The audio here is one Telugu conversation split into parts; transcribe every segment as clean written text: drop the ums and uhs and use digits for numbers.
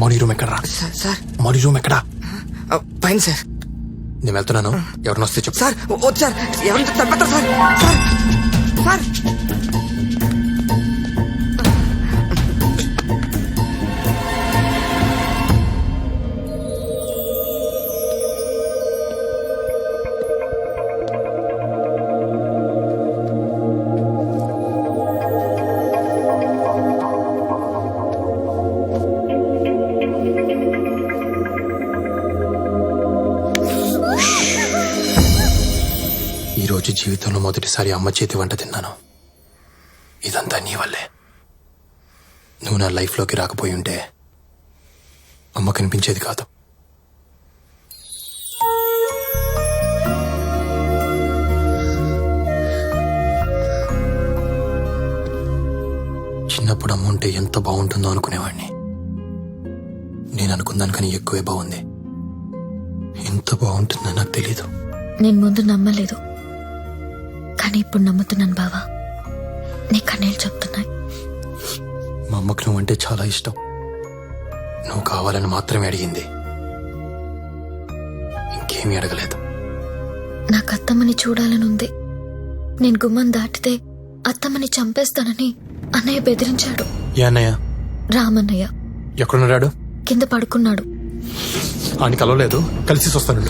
మౌని రూమ్ ఎక్కడరా? సార్ మౌని రూమ్ ఎక్కడా? పైన సార్. నేను వెళ్తున్నాను, ఎవరిని వస్తే చెప్పు. సార్ వద్దు సార్, ఎవరిని తప్పేస్తారు సార్. సార్ సార్ ఈరోజు జీవితంలో మొదటిసారి అమ్మ చేతి వంట తిన్నాను. ఇదంతా నీ వల్లే. నువ్వు నా లైఫ్లోకి రాకపోయి ఉంటే అమ్మ కనిపించేది కాదు. చిన్నప్పుడు అమ్మ ఉంటే ఎంత బాగుంటుందో అనుకునేవాడిని. నేను అనుకున్నాను ఎక్కువే బాగుంది. ఎంత బాగుంటుందో నాకు తెలీదు. నేను ముందు నమ్మలేదు, కానీ ఇప్పుడు నమ్ముతున్నాను బావా. నీ కన్నీళ్ళు చెప్తున్నాయి. మా అమ్మకు నువ్వంటే చాలా ఇష్టం. నువ్వు కావాలని మాత్రమే అడిగింది, ఇంకేమీ అడగలేదు. నాకు అత్తమ్మని చూడాలని ఉంది. నేను గుమ్మం దాటితే అత్తమ్మని చంపేస్తానని అన్నయ్య బెదిరించాడు. ఏ అన్నయ్య? రామన్నయ్య. ఎక్కడున్నాడు? కింద పడుకున్నాడు. ఆయన కలవలేదు, కలిసి వస్తాను.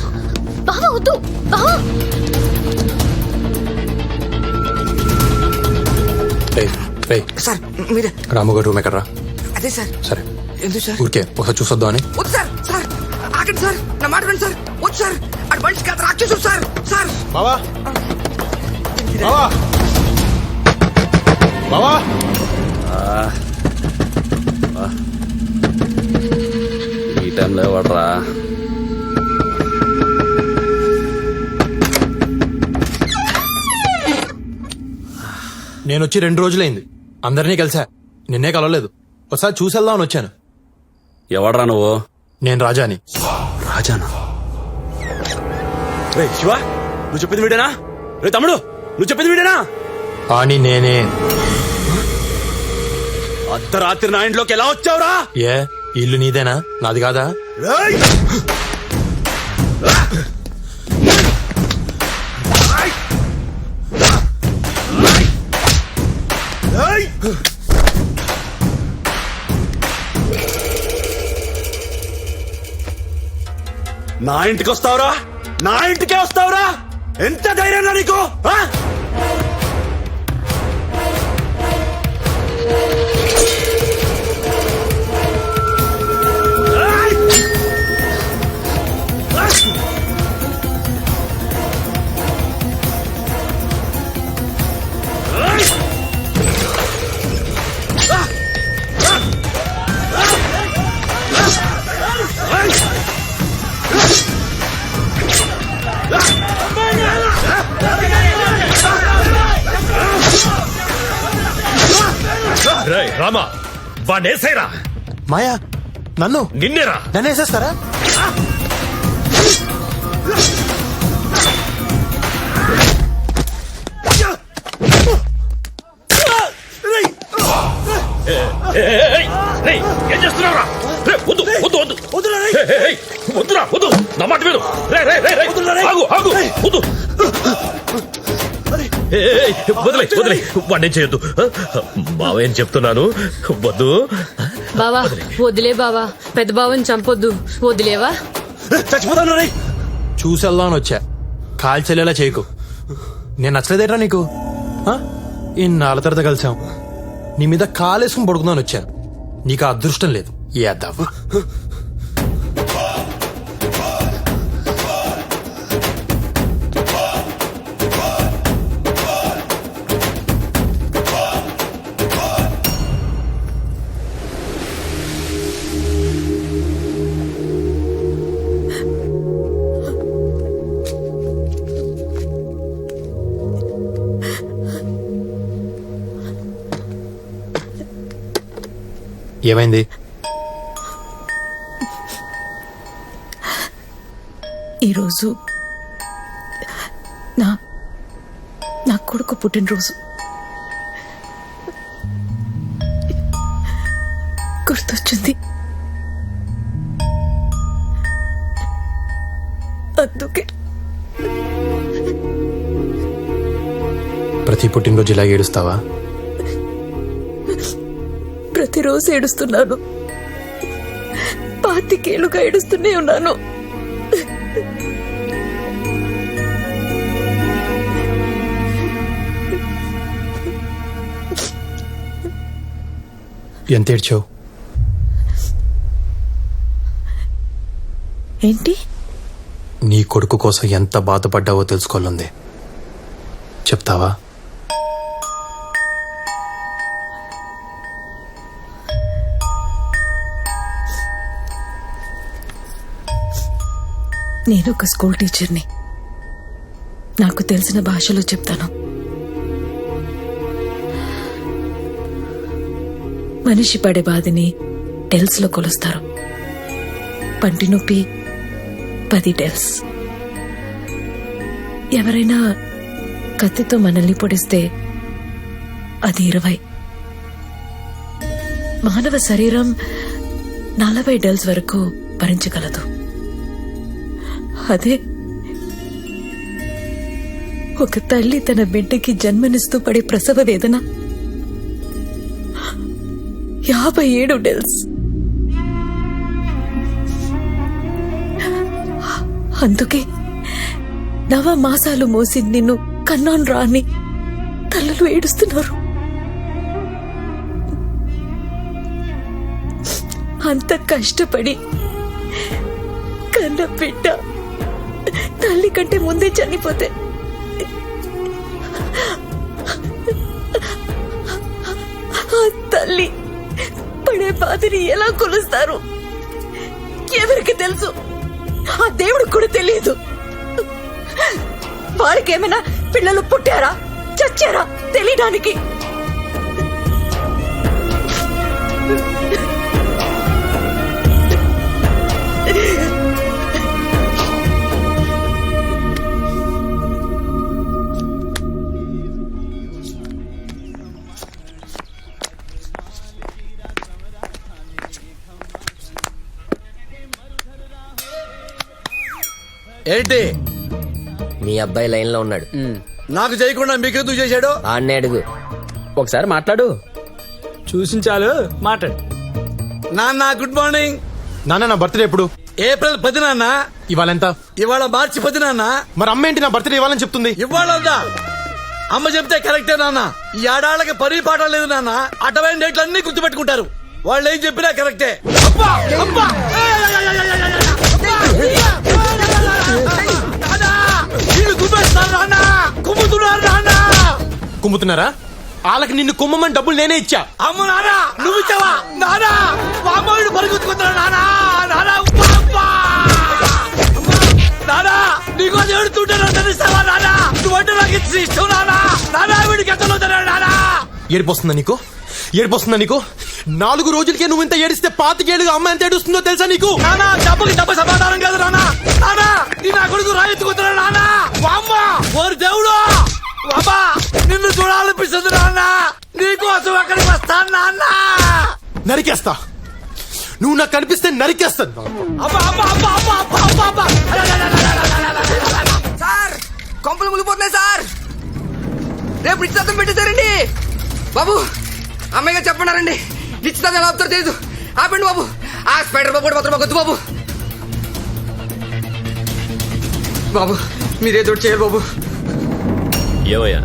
బావా వద్దు బావా. సార్ మీరే. రాముగారు రూమ్ ఎక్కడరా? అదే సార్. సరే ఎందుకు సార్? ఊరికే ఒకసారి చూసొద్దాం అని. వద్దు సార్. సార్ ఆగండి సార్, నా మాట వినండి సార్. వద్దు సార్, అటు మనిషి కాదు రాక్షసుడు సార్. సార్ బావా, బావా, బావా. ఈ టైంలో ఎవడరా? నేను వచ్చి 2 రోజులైంది. అందరినీ కలిసా, నిన్నే కలవలేదు. ఒకసారి చూసేద్దామని వచ్చాను. ఎవడరా నువ్వు? నేను రాజాని. రాజానా? రే శివ, నువ్వు చెప్పింది వీడేనా? రే తమ్ముడు, నువ్వు చెప్పింది వీడేనా? అని నేనే. అర్ధరాత్రి నా ఇంట్లోకి ఎలా వచ్చావురా? ఏ ఇల్లు నీదేనా, నాది కాదా? నా ఇంటికి వస్తావురా? నా ఇంటికే వస్తావురా? ఎంత ధైర్యంగా నీకు? రామా, వాడేసేరా. మాయా, నన్ను నిన్నేరా? నన్ను వేసేస్తారా? ఏం చేస్తున్నావురా? వద్దు వద్దు వద్దు వద్దురా, వద్దు. నా మాట విను. ఆగు ఆగు, వద్దు. వదిలే వదిలే, వాడిని చేయొద్దు. బావేం చెప్తున్నాను, వద్దు. బావా వదిలే బావా, పెద్ద బావని చంపొద్దు, వదిలేవా? చచ్చిపోతాను. చూసేద్దామని వచ్చా, కాల్చెల్లేలా చేయకు. నేను నచ్చలేదేట్రా నీకు? ఇన్నాళ్ళ తర్వాత కలిసాం, నీ మీద కాలేసుకుని పడుకుందామని వచ్చాను. నీకు ఆ అదృష్టం లేదు. ఏ అద్దావా? ఏమైంది? ఈరోజు నా నా కొడుకు పుట్టినరోజు. గుర్తొచ్చింది. అందుకే ప్రతి పుట్టినరోజు ఇలా ఏడుస్తావా? ప్రతిరోజు ఏడుస్తున్నాను. 25 ఏళ్లుగా ఏడుస్తూనే ఉన్నాను. ఎంత ఏడ్చావు? ఏంటి? నీ కొడుకు కోసం ఎంత బాధపడ్డావో తెలుసుకోవాలంది. చెప్తావా? నేను ఒక స్కూల్ టీచర్ని. నాకు తెలిసిన భాషలో చెప్తాను. మనిషి పడే బాధని డెల్స్ లో కొలుస్తారు. పంటి నొప్పి 10 డెల్స్. ఎవరైనా కత్తితో మనల్ని పొడిస్తే అది 20. మానవ శరీరం 40 డెల్స్ వరకు భరించగలదు. అదే ఒక తల్లి తన బిడ్డకి జన్మనిస్తూ పడే ప్రసవ వేదన 57 డెల్స్. అందుకే 9 మాసాలు మోసి నిన్ను కన్నాను రాని తల్లులు ఏడుస్తున్నారు. అంత కష్టపడి కన్న బిడ్డ తల్లి కంటే ముందే చనిపోతే ఆ తల్లి పడే బాధని ఎలా కొలుస్తారు? ఎవరికి తెలుసు? ఆ దేవుడికి కూడా తెలియదు. వారికేమైనా పిల్లలు పుట్టారా చచ్చారా తెలియడానికి? ఏంటి మీ అబ్బాయి లైన్ లో ఉన్నాడు. నాకు చేయకుండా మీకెందుకు చేశాడు? ఆడనే అడుగు. ఒకసారి మాట్లాడు. చూసించాలు మాట్లాడు. నాన్న గుడ్ మార్నింగ్. నాన్న, నా బర్త్డే ఎప్పుడు? ఏప్రిల్ 10 నాన్న. ఇవాళ ఎంత? ఇవాళ మార్చి 10 నాన్న. మరి అమ్మ ఏంటి నా బర్త్డే ఇవ్వాలని చెప్తుంది? ఇవాళ అమ్మ చెప్తే కరెక్టే నాన్న. ఈ ఆడాళ్ళకి పని పాట లేదు నాన్న. అటవైన డేట్లు అన్ని గుర్తుపెట్టుకుంటారు. వాళ్ళు ఏం చెప్పినా కరెక్టే. అబ్బా! అబ్బా! వీళ్ళు కుమ్మేస్తారు నాన్న. కుమ్ముతున్నారు నాన్న. కుమ్ముతున్నారా? వాళ్ళకి నిన్ను కుమ్మమని డబ్బులు నేనే ఇచ్చా. అమ్మ నాన్న, నువ్వు ఇచ్చావా? నానా అమ్మాయిడు పరిగెత్తుకుంటున్నా నానా. నానా నానా నీకోసం ఏడుతుంటాను తెలుస్తావా నానా? నువ్వంటే నాకు ఇష్టం నానా. నానా వీడికి ఎంత నానా. ఏడిపోస్తుందా నీకు? ఏడిపోస్తుందా నీకు? 4 రోజులకే నువ్వు ఇంత ఏడిస్తే 25 ఏళ్ళుగా అమ్మ ఎంత ఏడుస్తుందో తెలుసా నీకు? నానా డబ్బుకి డబ్బు సమాధానం కాదు నానా. నానా నీ నా కొడుకు రాయెత్తుకుంటున్నా నానా. అమ్మ ఓరి దేవుడు, అమ్మా నిన్ను చూడాలనిపిస్తుంది నాన్న. నీకోసం అక్కడికి వస్తాను నాన్న. నరికేస్తా. నువ్వు నాకు కనిపిస్తే నరికేస్తాను. సార్ కొంపలు ములిపోతున్నాయి సార్. రేపు నిశ్చితార్థం పెట్టేశారండి బాబు. అమ్మాయి గారు చెప్పన్నారండి నిశ్చితార్థం ఎలా ఆపుతారో తెలియదు. ఆపండి బాబు. ఆ స్పైడర్ బాబు మాత్రం మాకు వద్దు బాబు. బాబు మీరేదో చేయాలి బాబు. ఏమయ్యా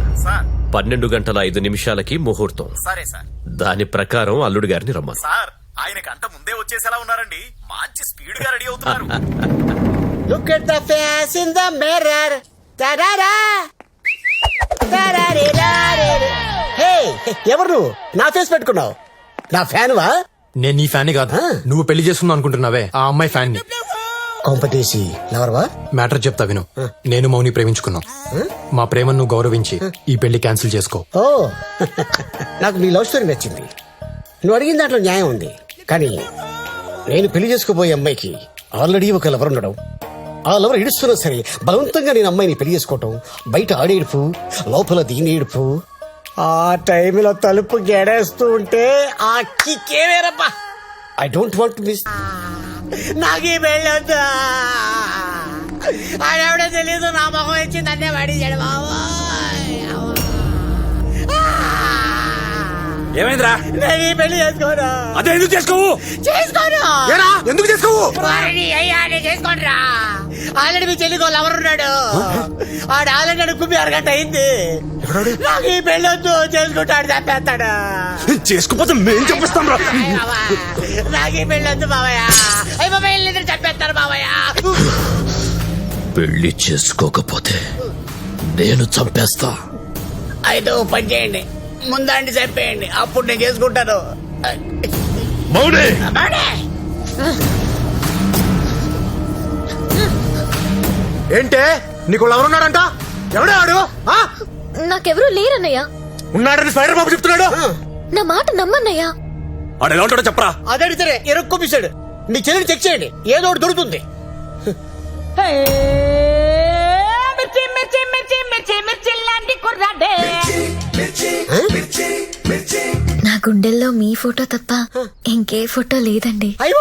12 గంటల 5 నిమిషాలకి ముహూర్తం. సరే సార్. దాని ప్రకారం అల్లుడు గారిని రమ్మను. సార్ ఆయన గంట ముందే వచ్చేసేలా ఉన్నారండి. మంచి స్పీడ్ గా రెడీ అవుతున్నారు. Look at the face in the mirror. Ta-da-da. Hey, ఎవరు నువ్వు? నా ఫేస్ పెట్టుకున్నావు? నా ఫ్యాన్ వా? నేను నీ ఫ్యాన్ కాదు. నువ్వు పెళ్లి చేసుకుందాం అనుకుంటున్నావే ఆ అమ్మాయి ఫ్యాన్ ని. కాంపిటీసి లవర్వా? మ్యాటర్ చెప్తా విను. నేను మౌని ప్రేమించుకున్నాం. మా ప్రేమను నువ్వు గౌరవించి ఈ పెళ్లి క్యాన్సిల్ చేసుకో. ఓ నాకు నీ లవ్ స్టోరీ నచ్చింది. నువ్వు అడిగిన దాంట్లో న్యాయం ఉంది. కానీ నేను పెళ్లి చేసుకోబోయే అమ్మాయికి ఆల్రెడీ ఒక లవర్ ఉండడం, ఆ లవర్ ఏడుస్తున్నా సరే బలవంతంగా నేను అమ్మాయిని పెళ్లి చేసుకోవటం, బయట ఆడేడుపు లోపల దీని ఏడుపు, ఆ టైంలో తలుపు గెడేస్తూ ఉంటే ఆ కిక్కే వేరబ్బా. I don't want miss. నాకే వెళ్ళొద్దా, ఆడెవడో తెలీదు, నా మొహం ఇచ్చి నన్నే పడించాడు బాబా. ఏమైందిరా? నేను ఈ పెళ్లి చేసుకోను. అదే ఎందుకు చేసుకోవు? చేసుకోను. ఏరా ఎందుకు చేసుకోవు? అయ్యా నేను చేసుకోనరా. ఆల్రెడీ మీ చెల్లికో లవర్ ఉన్నాడు. ఆడు ఆల్రెడీ అడుక్కుమి అరగంట అయింది. నాకు ఈ పెళ్లి వద్దు, చేసుకుంటాడు చంపేస్తాడు. చేసుకోపోతే మేం చెప్పిస్తాం రా. నాకు ఈ పెళ్లి వద్దు బాబయ్య. అయ్యి బాబాయ్ ఇద్దరు చంపేస్తారు బాబయ్య. పెళ్లి చేసుకోకపోతే నేను చంపేస్తా. అయితే ఓ పని చేయండి, ముందండి చంపేయండి, అప్పుడు నేను చేసుకుంటాను. మౌనే ఏంటే నీకు ఎవరున్నాడంట? ఎవడే ఆడు? ఆ? నాకెవరూ లేరన్నయ్య. ఉన్నాడని స్పైడర్ బాబు చెప్తున్నాడు. నా మాట నమ్మన్నయ్యా. ఆడు ఎలా ఉంటాడో చెప్పరా. అదడితే ఎరుక్కొప్పిస్తాడు. మీ చెల్లిని చెక్ చేయండి, ఏదో ఒకటి దొరుకుతుంది. నా గుండెల్లో మీ ఫోటో తప్ప ఇంకే ఫోటో లేదండి. అయ్యో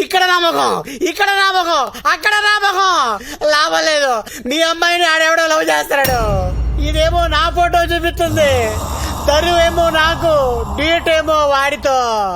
ఇక్కడ నామకం, ఇక్కడ నామకం, అక్కడ నామకం. లాభం లేదు, మీ అమ్మాయిని ఆడెవడో లవ్ చేస్తాడు. ఇదేమో నా ఫోటో చూపిస్తుంది, తరువేమో నాకు, డీట్ ఏమో వాడితో.